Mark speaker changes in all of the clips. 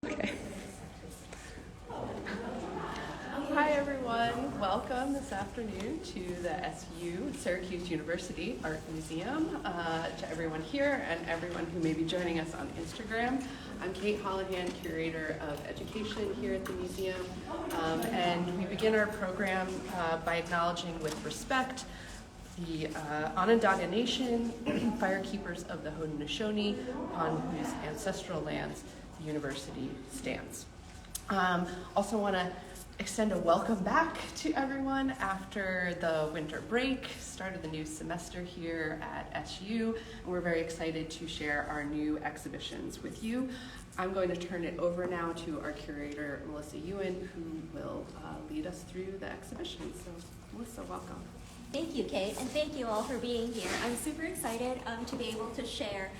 Speaker 1: Okay. Hi everyone, welcome this afternoon to the SU, Syracuse University Art Museum. To everyone here and everyone who may be joining us on Instagram. I'm Kate Hollihan, Curator of Education here at the museum. And we begin our program by acknowledging with respect the Onondaga Nation, firekeepers of the Haudenosaunee, upon whose ancestral lands the university stands. Also want to extend a welcome back to everyone after the winter break, start of the new semester here at SU, and we're very excited to share our new exhibitions with you. I'm going to turn it over now to our curator, Melissa Yuen, who will lead us through the exhibition. So, Melissa, welcome.
Speaker 2: Thank you, Kate, and thank you all for being here. I'm super excited to be able to share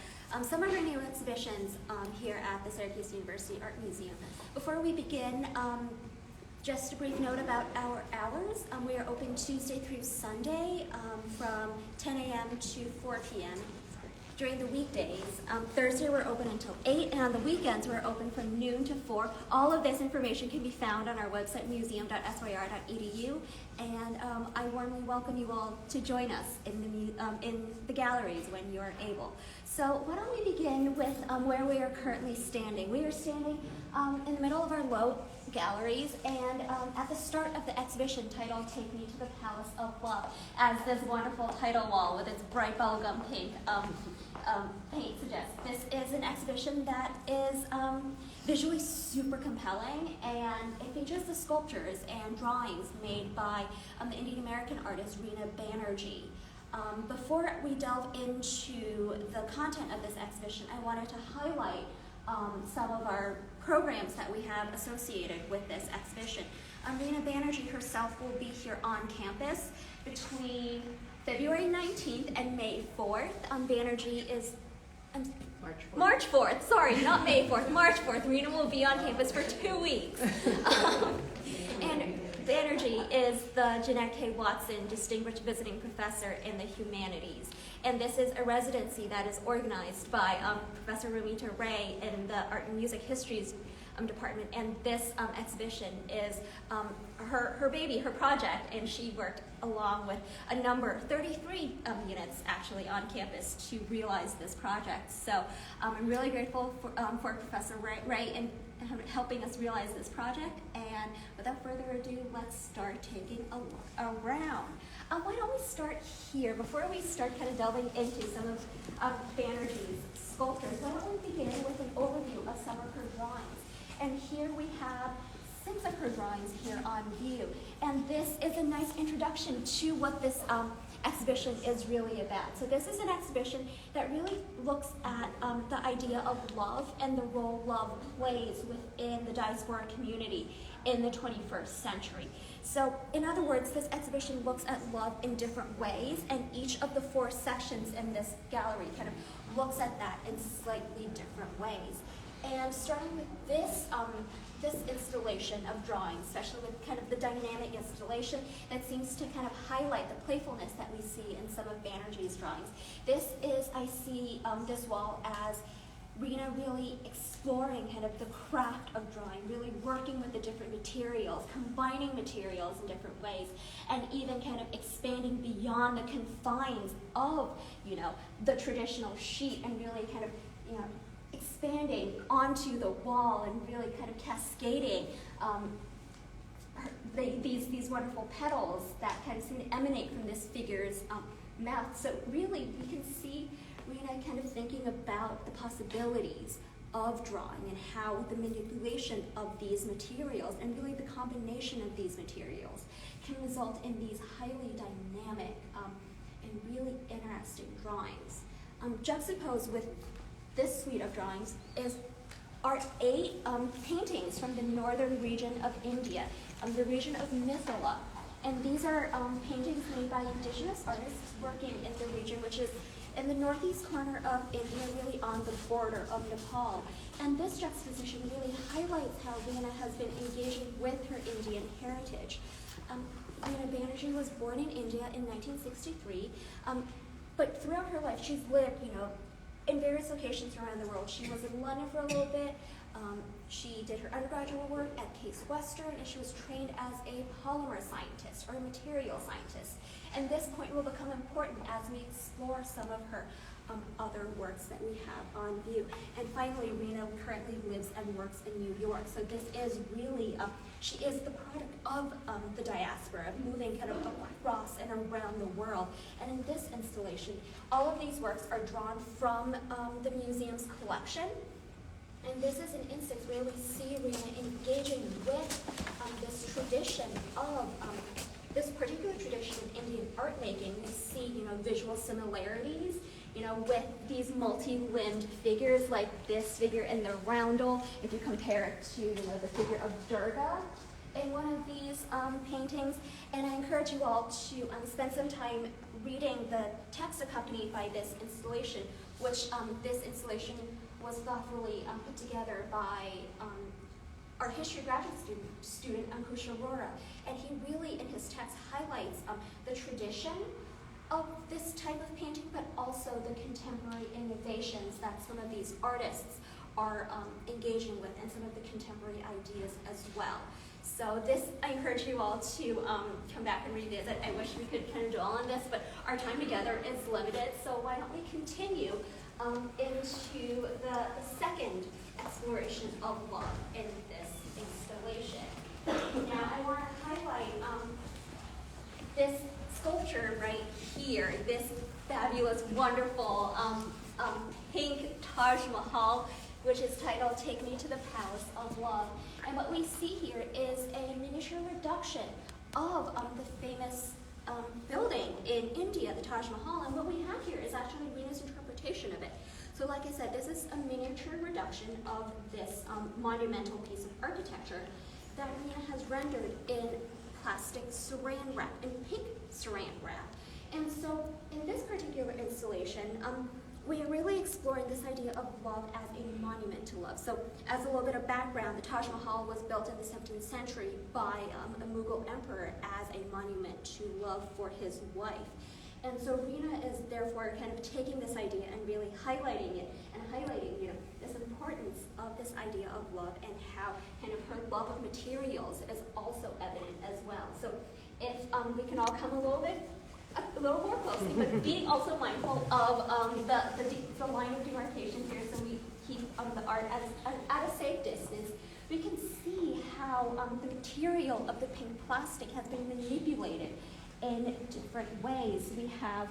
Speaker 2: some of our new exhibitions here at the Syracuse University Art Museum. Before we begin, just a brief note about our hours. We are open Tuesday through Sunday from 10 a.m. to 4 p.m. during the weekdays. Thursday we're open until 8, and on the weekends we're open from noon to 4. All of this information can be found on our website, museum.syr.edu, and I warmly welcome you all to join us in the galleries when you're able. So why don't we begin with where we are currently standing. We are standing in the middle of our low galleries, and at the start of the exhibition titled Take Me to the Palace of Love, as this wonderful title wall with its bright bubblegum pink paint suggests. This is an exhibition that is visually super compelling, and it features the sculptures and drawings made by the Indian American artist Reena Banerjee. Before we delve into the content of this exhibition, I wanted to highlight some of our programs that we have associated with this exhibition. Reena Banerjee herself will be here on campus between February 19th and May 4th. Banerjee is March 4th, sorry, not May 4th, March 4th. Reena will be on campus for 2 weeks. And Banerjee is the Jeanette K. Watson Distinguished Visiting Professor in the Humanities. And this is a residency that is organized by Professor Ramita Ray in the Art and Music Histories department. And this exhibition is her baby, her project, and she worked along with a number, 33 units actually on campus to realize this project. So I'm really grateful for Professor Ray and helping us realize this project. And without further ado, let's start taking a look around. Why don't we start here? Before we start kind of delving into some of Banerjee's sculptures, why don't we begin with an overview of some of her drawings? And here we have 6 of her drawings here on view. And this is a nice introduction to what this exhibition is really about. So this is an exhibition that really looks at the idea of love and the role love plays within the diaspora community in the 21st century. So in other words, this exhibition looks at love in different ways, and each of the 4 sections in this gallery kind of looks at that in slightly different ways. And starting with this installation of drawings, especially with kind of the dynamic installation that seems to kind of highlight the playfulness that we see in some of Banerjee's drawings. This is, I see this wall as Reena really exploring kind of the craft of drawing, really working with the different materials, combining materials in different ways, and even kind of expanding beyond the confines of, the traditional sheet, and really kind of, expanding onto the wall and really kind of cascading these wonderful petals that kind of seem to emanate from this figure's mouth. So really, we can see Reena kind of thinking about the possibilities of drawing and how the manipulation of these materials and really the combination of these materials can result in these highly dynamic and really interesting drawings. Juxtaposed with this suite of drawings are 8 paintings from the northern region of India, the region of Mithila. And these are paintings made by indigenous artists working in the region, which is in the northeast corner of India, really on the border of Nepal. And this juxtaposition really highlights how Reena has been engaging with her Indian heritage. Reena Banerjee was born in India in 1963, but throughout her life she's lived, in various locations around the world. She was in London for a little bit, She did her undergraduate work at Case Western, and she was trained as a polymer scientist or a material scientist. And this point will become important as we explore some of her other works that we have on view. And finally, Rena currently lives and works in New York. So this is really, she is the product of the diaspora, moving kind of across and around the world. And in this installation, all of these works are drawn from the museum's collection. And this is an instance where we see Rena engaging with this tradition of this particular tradition of Indian art making. We see, visual similarities, with these multi-limbed figures like this figure in the roundel. If you compare it to, the figure of Durga in one of these paintings. And I encourage you all to spend some time reading the text accompanied by this installation, which this installation was thoughtfully put together by our history graduate student Ankush Arora. And he really, in his text, highlights the tradition of this type of painting, but also the contemporary innovations that some of these artists are engaging with, and some of the contemporary ideas as well. So this, I encourage you all to come back and revisit. I wish we could kind of dwell on this, but our time together is limited, so why don't we continue into the second exploration of love in this installation. Now I want to highlight this sculpture right here, this fabulous, wonderful pink Taj Mahal, which is titled Take Me to the Palace of Love. And what we see here is a miniature reduction of the famous building in India, the Taj Mahal. And what we have here is actually Rena's interpretation of it. So like I said, this is a miniature reduction of this monumental piece of architecture that Rena has rendered in plastic saran wrap, in pink saran wrap. And so in this particular installation, we are really exploring this idea of love as a monument to love. So as a little bit of background, the Taj Mahal was built in the 17th century by a Mughal emperor as a monument to love for his wife. And so Rena is therefore kind of taking this idea and really highlighting it, and highlighting, this importance of this idea of love, and how kind of her love of materials is also evident as well. So if we can all come a little more closely, but being also mindful of the line of demarcation here, so we keep the art at a safe distance. We can see how the material of the pink plastic has been manipulated in different ways. We have,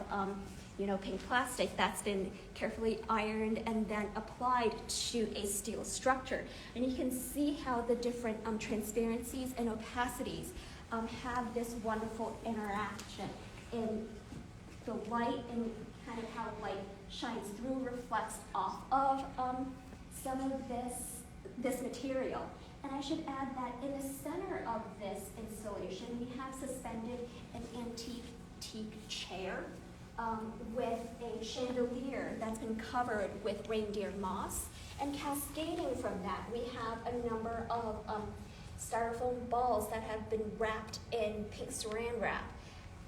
Speaker 2: pink plastic that's been carefully ironed and then applied to a steel structure. And you can see how the different transparencies and opacities have this wonderful interaction in the light, and kind of how light shines through, reflects off of some of this material. And I should add that in the center of this installation, we have suspended an antique teak chair with a chandelier that's been covered with reindeer moss. And cascading from that, we have a number of styrofoam balls that have been wrapped in pink saran wrap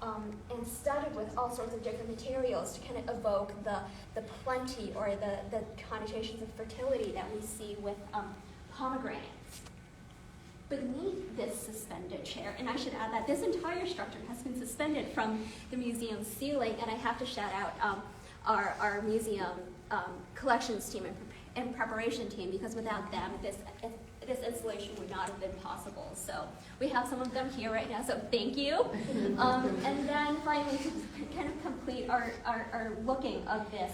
Speaker 2: and studded with all sorts of different materials to kind of evoke the plenty or the connotations of fertility that we see with pomegranates. Beneath this suspended chair, and I should add that this entire structure has been suspended from the museum ceiling, and I have to shout out our museum collections team and preparation team, because without them, this installation would not have been possible. So we have some of them here right now, so thank you. And then finally, to kind of complete our looking of this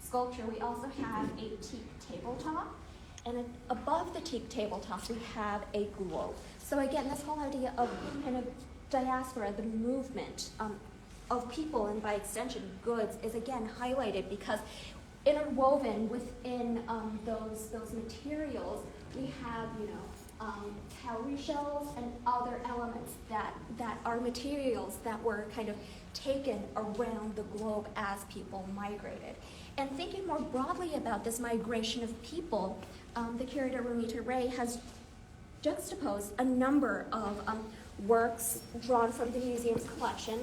Speaker 2: sculpture, we also have a teak tabletop. And above the teak tabletop, we have a globe. So again, this whole idea of kind of diaspora, the movement of people, and by extension goods, is again highlighted, because interwoven within those materials, we have cowrie shells and other elements that are materials that were kind of taken around the globe as people migrated. And thinking more broadly about this migration of people, the curator Ramita Ray has juxtaposed a number of works drawn from the museum's collection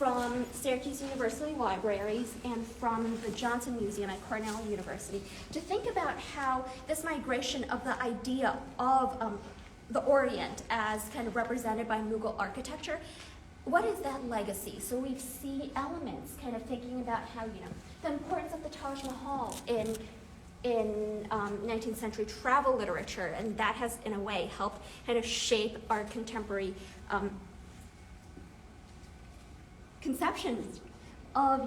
Speaker 2: from Syracuse University Libraries and from the Johnson Museum at Cornell University to think about how this migration of the idea of the Orient as kind of represented by Mughal architecture, what is that legacy? So we see elements kind of thinking about how, the importance of the Taj Mahal in 19th century travel literature, and that has, in a way, helped kind of shape our contemporary conceptions of,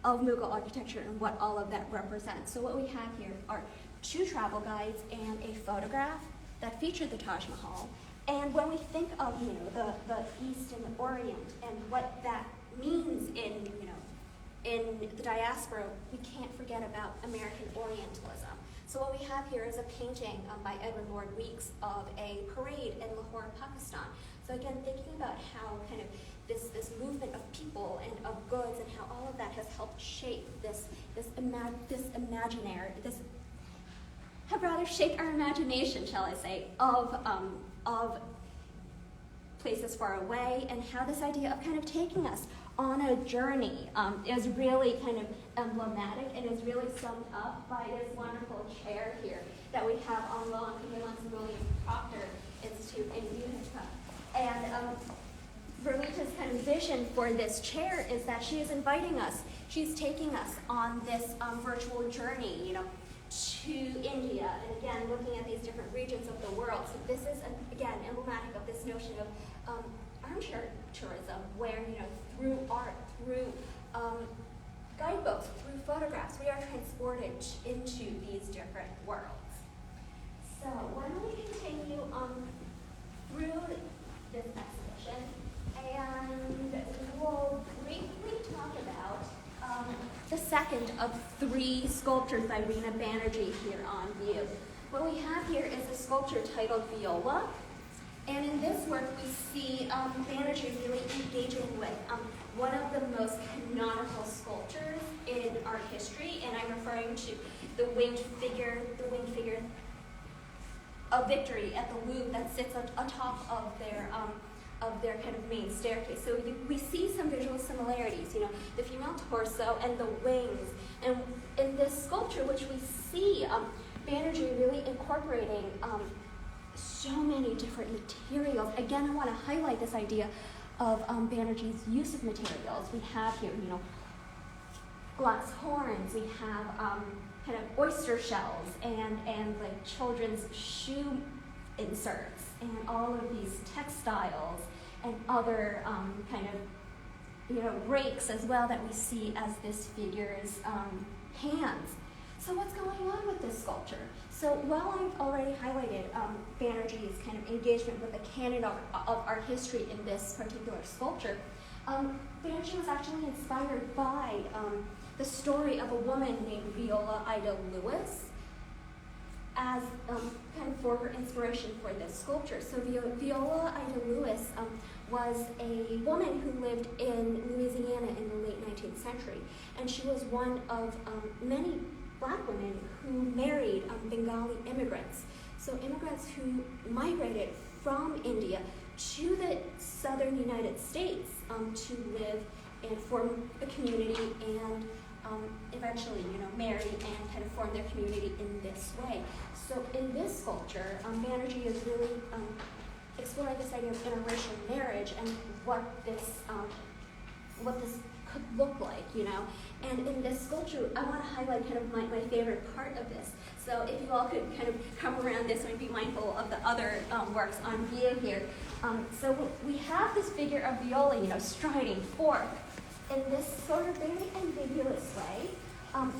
Speaker 2: of Mughal architecture and what all of that represents. So what we have here are 2 travel guides and a photograph that feature the Taj Mahal. And when we think of, the East and the Orient and what that means in the diaspora, we can't forget about American Orientalism. So what we have here is a painting by Edwin Lord Weeks of a parade in Lahore, Pakistan. So again, thinking about how kind of this movement of people and of goods and how all of that has helped shape have rather shaped our imagination, shall I say, of places far away, and how this idea of kind of taking us on a journey is really kind of emblematic and is really summed up by this wonderful chair here that we have on loan from the William Proctor Institute in Utica. And Verlita's kind of vision for this chair is that she is inviting us, she's taking us on this virtual journey, to India, and again, looking at these different regions of the world. So this is, again, emblematic of this notion of armchair tourism, where, through art, through guidebooks, through photographs, we are transported into these different worlds. So why don't we continue through this exhibition, and we'll briefly talk about the second of 3 sculptures by Reena Banerjee here on view. What we have here is a sculpture titled Viola, and in this work we see Banerjee really engaging with one of the most canonical sculptures in art history, and I'm referring to the winged figure of Victory at the Louvre that sits atop of their kind of main staircase. So we see some visual similarities, the female torso and the wings. And in this sculpture, which we see Banerjee really incorporating so many different materials. Again, I want to highlight this idea of Banerjee's use of materials. We have here, glass horns, we have kind of oyster shells and like children's shoe inserts, and all of these textiles and other kind of rakes as well that we see as this figure's hands. So what's going on with this sculpture? So while I've already highlighted Banerjee's kind of engagement with the canon of art history in this particular sculpture, Banerjee was actually inspired by the story of a woman named Viola Ida Lewis as kind of for her inspiration for this sculpture. So Viola Ida Lewis was a woman who lived in Louisiana in the late 19th century, and she was one of many Black women who married Bengali immigrants. So immigrants who migrated from India to the southern United States to live and form a community and eventually, marry and kind of form their community in this way. So in this sculpture, Banerjee is really exploring this idea of interracial marriage and what this could look like, And in this sculpture, I want to highlight kind of my favorite part of this. So if you all could kind of come around this and be mindful of the other works on view here. So we have this figure of Viola, striding forth in this sort of very ambiguous way.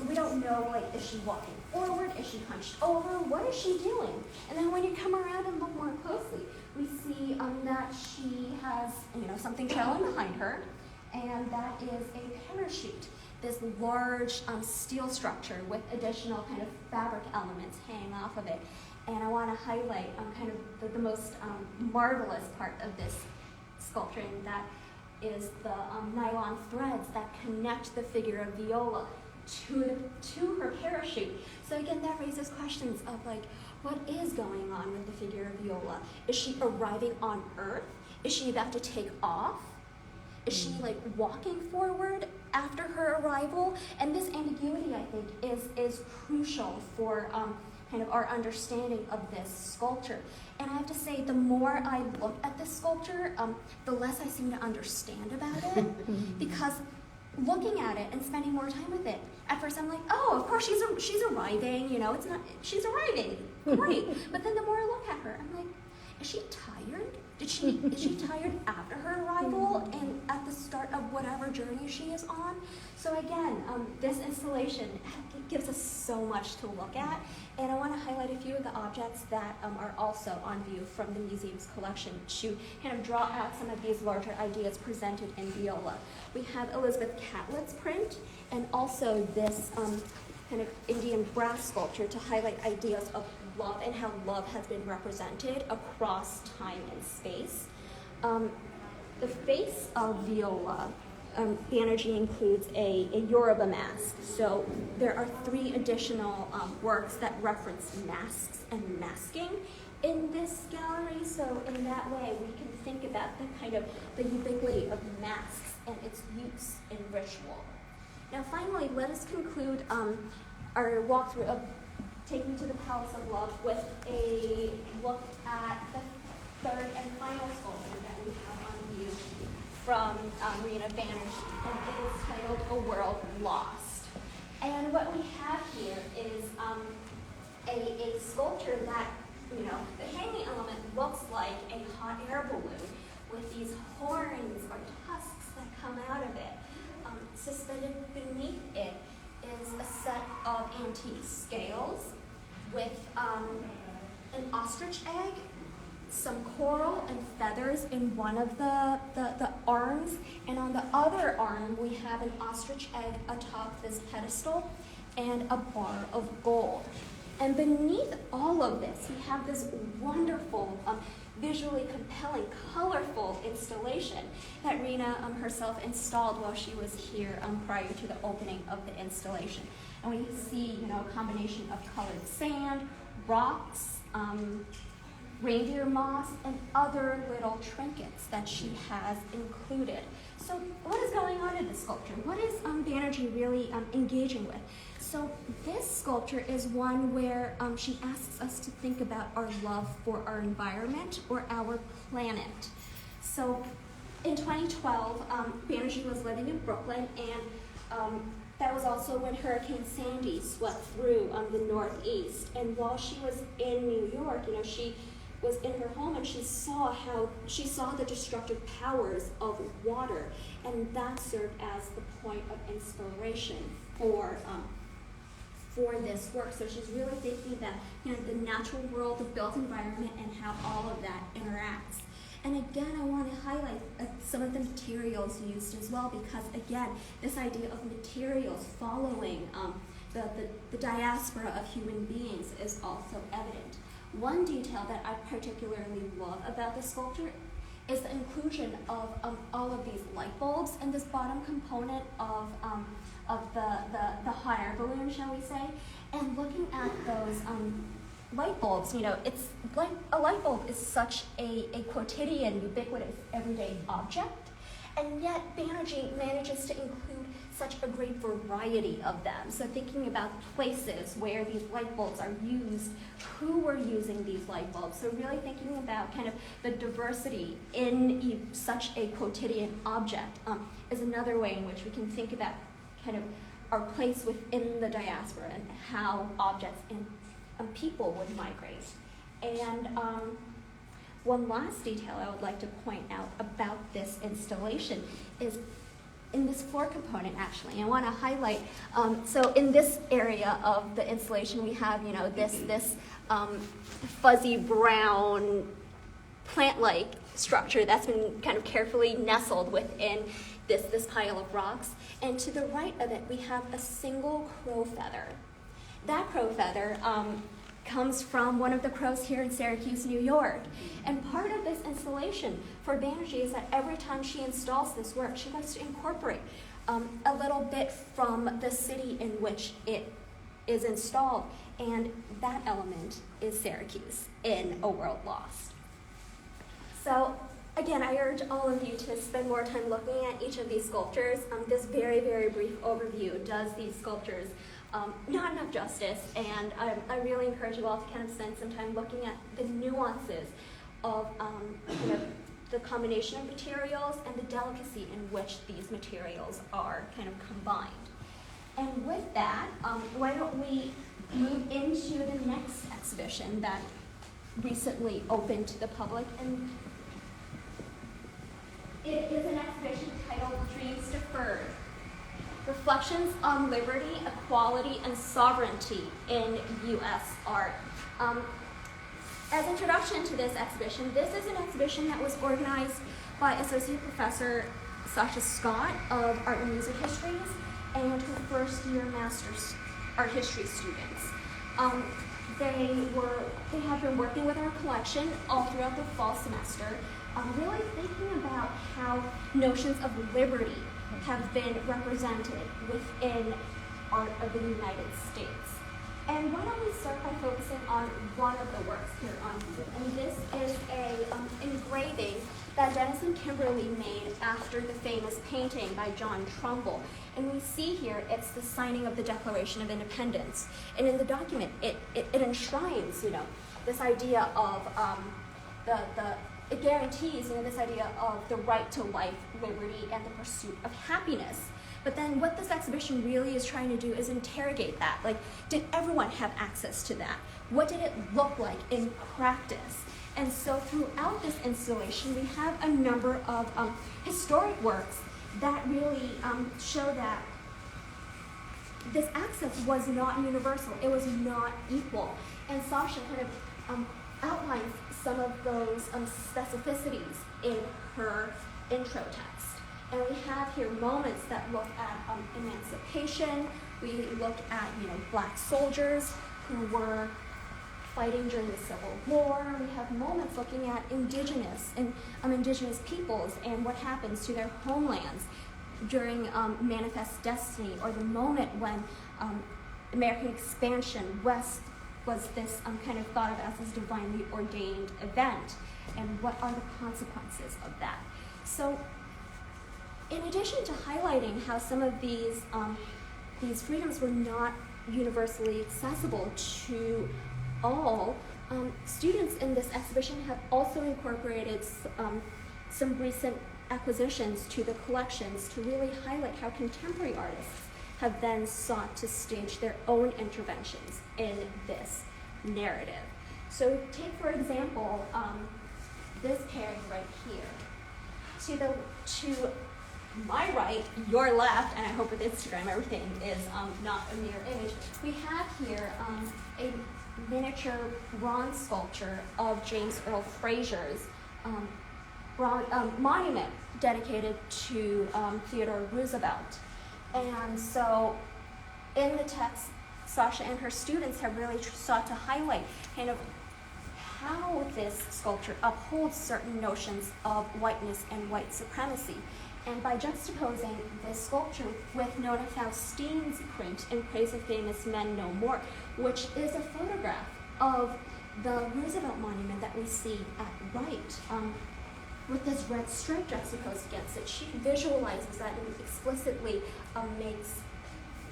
Speaker 2: We don't know, is she walking forward? Is she hunched over? What is she doing? And then when you come around and look more closely, we see that she has, something trailing behind her, and that is a parachute, this large steel structure with additional kind of fabric elements hanging off of it. And I want to highlight kind of the most marvelous part of this sculpture, and that is the nylon threads that connect the figure of Viola to her parachute. So again, that raises questions of what is going on with the figure of Viola? Is she arriving on Earth? Is she about to take off? Is she like walking forward after her arrival? And this ambiguity, I think, is crucial for kind of our understanding of this sculpture. And I have to say, the more I look at this sculpture, the less I seem to understand about it. Because looking at it and spending more time with it, at first I'm like, oh, of course she's arriving, you know, she's arriving, great. But then the more I look at her, I'm like, is she tired? Is she tired after her arrival and at the start of whatever journey she is on? So again, this installation gives us so much to look at, and I want to highlight a few of the objects that are also on view from the museum's collection to kind of draw out some of these larger ideas presented in viola. We have Elizabeth Catlett's print, and also this kind of Indian brass sculpture to highlight ideas of love and how love has been represented across time and space. The face of viola, Banerjee includes a Yoruba mask. So there are 3 additional works that reference masks and masking in this gallery. So in that way, we can think about the kind of the ubiquity of masks and its use in ritual. Now finally, let us conclude our walkthrough of Take Me to the Palace of Love with a look at the 3rd and final sculpture that we have on view from Rena Banerjee, and it is titled A World Lost. And what we have here is a sculpture that, you know, the hanging element looks like a hot air balloon with these horns or tusks that come out of it. Suspended beneath it is a set of antique scales with an ostrich egg, some coral and feathers in one of the arms, and on the other arm we have an ostrich egg atop this pedestal and a bar of gold. And beneath all of this, we have this wonderful, visually compelling, colorful installation that Rena herself installed while she was here prior to the opening of the installation. And we see, you know, a combination of colored sand, rocks, reindeer moss, and other little trinkets that she has included. So what is going on in this sculpture? What is Banerjee really engaging with? So this sculpture is one where she asks us to think about our love for our environment or our planet. So in 2012, Banerjee was living in Brooklyn, and that was also when Hurricane Sandy swept through the Northeast. And while she was in New York, you know, she was in her home and she saw the destructive powers of water, and that served as the point of inspiration for this work. So she's really thinking about, you know, the natural world, the built environment, and how all of that interacts. And again, I want to highlight some of the materials used as well, because again, this idea of materials following the diaspora of human beings is also evident. One detail that I particularly love about this sculpture is the inclusion of all of these light bulbs in this bottom component of the hot air balloon, shall we say. And looking at those light bulbs, you know, it's like a light bulb is such a quotidian, ubiquitous, everyday object, and yet Banerjee manages to include such a great variety of them. So thinking about places where these light bulbs are used, who were using these light bulbs. So really thinking about kind of the diversity in such a quotidian object is another way in which we can think about kind of our place within the diaspora and how objects and people would migrate. And one last detail I would like to point out about this installation is in this floor component, actually. I want to highlight, so in this area of the installation, we have, you know, this fuzzy brown plant-like structure that's been kind of carefully nestled within this pile of rocks. And to the right of it, we have a single crow feather. That crow feather comes from one of the crows here in Syracuse, New York. And part of this installation for Banerjee is that every time she installs this work, she likes to incorporate a little bit from the city in which it is installed. And that element is Syracuse in A World Lost. So again, I urge all of you to spend more time looking at each of these sculptures. This very, very brief overview does these sculptures not enough justice, and I really encourage you all to kind of spend some time looking at the nuances of the combination of materials and the delicacy in which these materials are kind of combined. And with that, why don't we move into the next exhibition that recently opened to the public. And it is an exhibition titled Dreams Deferred: Reflections on Liberty, Equality, and Sovereignty in U.S. Art. As introduction to this exhibition, this is an exhibition that was organized by Associate Professor Sasha Scott of Art and Music Histories and her first-year Master's Art History students. They have been working with our collection all throughout the fall semester, really thinking about how notions of liberty have been represented within art of the United States. And why don't we start by focusing on one of the works here on view. And this is an engraving that Dennis and Kimberly made after the famous painting by John Trumbull. And we see here, it's the signing of the Declaration of Independence. And in the document, it enshrines, this idea of it guarantees, this idea of the right to life, liberty, and the pursuit of happiness. But then what this exhibition really is trying to do is interrogate that. Like, did everyone have access to that? What did it look like in practice? And so throughout this installation, we have a number of historic works that really show that this access was not universal. It was not equal. And Sasha kind of outlines some of those specificities in her intro text. And we have here moments that look at emancipation. We look at, Black soldiers who were fighting during the Civil War. We have moments looking at indigenous peoples and what happens to their homelands during Manifest Destiny, or the moment when American expansion west was this kind of thought of as this divinely ordained event, and what are the consequences of that. So in addition to highlighting how some of these freedoms were not universally accessible to all, students in this exhibition have also incorporated some recent acquisitions to the collections to really highlight how contemporary artists have then sought to stage their own interventions in this narrative. So take, for example, this pairing right here. To my right, your left, and I hope with Instagram everything is not a mirror image, we have here a miniature bronze sculpture of James Earl Frazier's monument dedicated to Theodore Roosevelt. And so in the text, Sasha and her students have really sought to highlight kind of how this sculpture upholds certain notions of whiteness and white supremacy. And by juxtaposing this sculpture with Nona Faustein's print in Praise of Famous Men No More, which is a photograph of the Roosevelt monument that we see at right, with this red stripe juxtaposed against it, she visualizes that and explicitly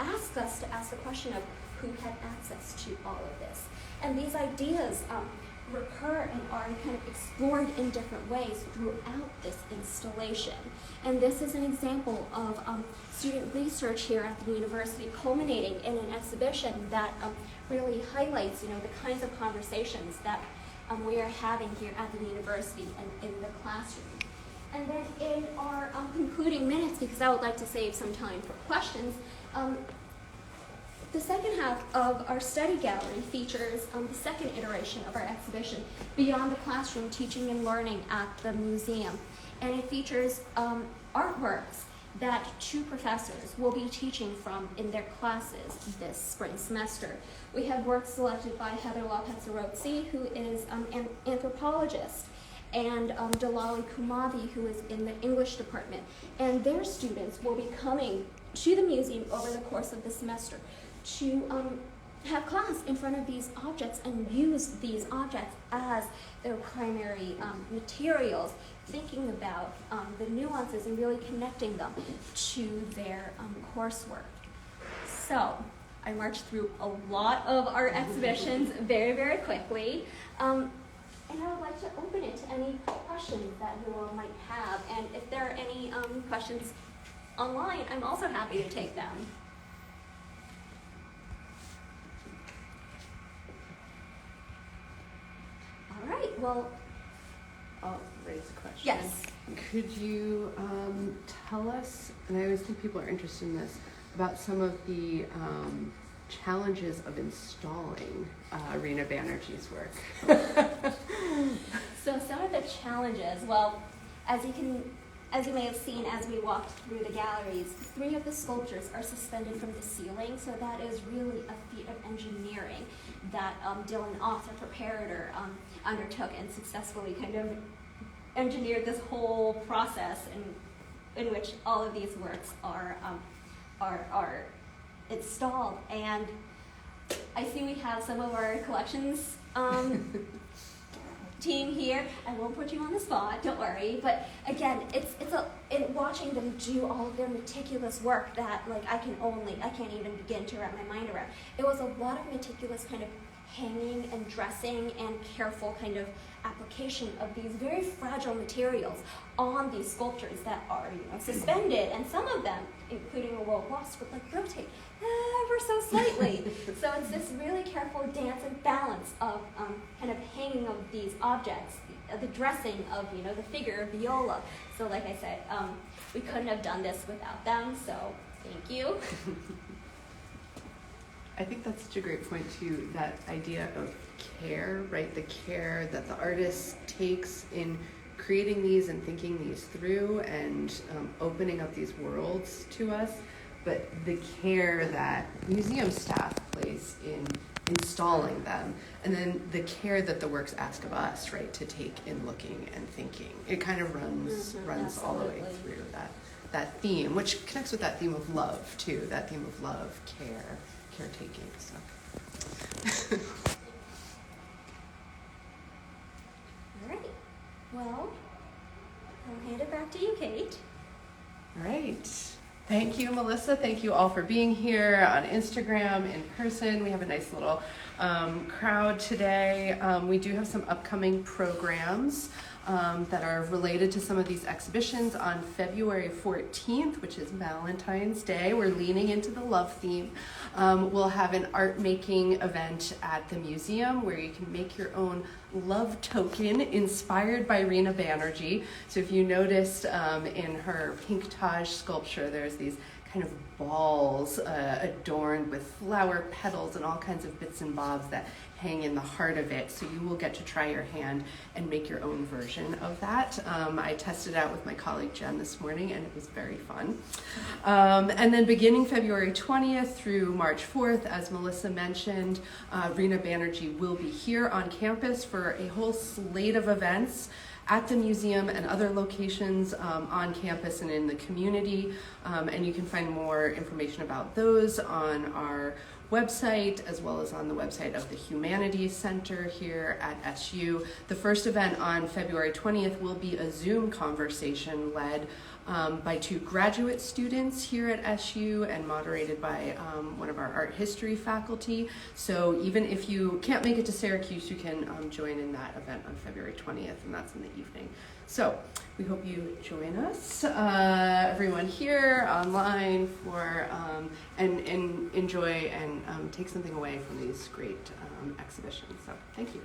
Speaker 2: asks us to ask the question of who had access to all of this. And these ideas recur and are kind of explored in different ways throughout this installation. And this is an example of student research here at the university culminating in an exhibition that really highlights, the kinds of conversations that we are having here at the university and in the classroom. And then in our concluding minutes, because I would like to save some time for questions, the second half of our study gallery features the second iteration of our exhibition, Beyond the Classroom, Teaching and Learning at the Museum. And it features artworks that two professors will be teaching from in their classes this spring semester. We have works selected by Heather Lopez-Arozzi, who is an anthropologist, and Dalali Kumavi, who is in the English department. And their students will be coming to the museum over the course of the semester to have class in front of these objects and use these objects as their primary materials, thinking about the nuances and really connecting them to their coursework. So I marched through a lot of art exhibitions very, very quickly. And I would like to open it to any questions that you all might have. And if there are any questions online, I'm also happy to take them. All right, well.
Speaker 1: I'll raise a question.
Speaker 2: Yes.
Speaker 1: Could you tell us, and I always think people are interested in this, about some of the challenges of installing Rena Banerjee's work?
Speaker 2: So some of the challenges, well, as you may have seen as we walked through the galleries, 3 of the sculptures are suspended from the ceiling, so that is really a feat of engineering that Dylan, author preparator, undertook and successfully kind of engineered this whole process in which all of these works are installed. And I see we have some of our collections team here. I won't put you on the spot, don't worry. But again, in watching them do all of their meticulous work that I can't even begin to wrap my mind around. It was a lot of meticulous kind of hanging and dressing and careful kind of application of these very fragile materials on these sculptures that are suspended, and some of them, including a world lost, would rotate ever so slightly. So it's this really careful dance and balance of kind of hanging of these objects, the dressing of the figure of Viola. So like I said, we couldn't have done this without them. So thank you.
Speaker 1: I think that's such a great point too, that idea of care, right? The care that the artist takes in creating these and thinking these through and opening up these worlds to us, but the care that museum staff plays in installing them, and then the care that the works ask of us, right, to take in looking and thinking. It kind of runs all the way through that theme, which connects with that theme of love too, that theme of love, caretaking. So.
Speaker 2: All right. Well, I'll hand it back to you, Kate.
Speaker 1: All right. Thank you, Melissa. Thank you all for being here on Instagram, in person. We have a nice little crowd today. We do have some upcoming programs that are related to some of these exhibitions. On February 14th, which is Valentine's Day, we're leaning into the love theme. We'll have an art making event at the museum where you can make your own love token inspired by Rena Banerjee. So if you noticed in her pink Taj sculpture, there's these kind of balls adorned with flower petals and all kinds of bits and bobs that hang in the heart of it. So you will get to try your hand and make your own version of that. I tested out with my colleague Jen this morning and it was very fun. And then beginning February 20th through March 4th, as Melissa mentioned, Rena Banerjee will be here on campus for a whole slate of events at the museum and other locations on campus and in the community. And you can find more information about those on our website, as well as on the website of the Humanities Center here at SU. The first event on February 20th will be a Zoom conversation led by 2 graduate students here at SU and moderated by one of our art history faculty. So even if you can't make it to Syracuse, you can join in that event on February 20th, and that's in the evening. So we hope you join us, everyone here, online, for and enjoy and take something away from these great exhibitions. So thank you.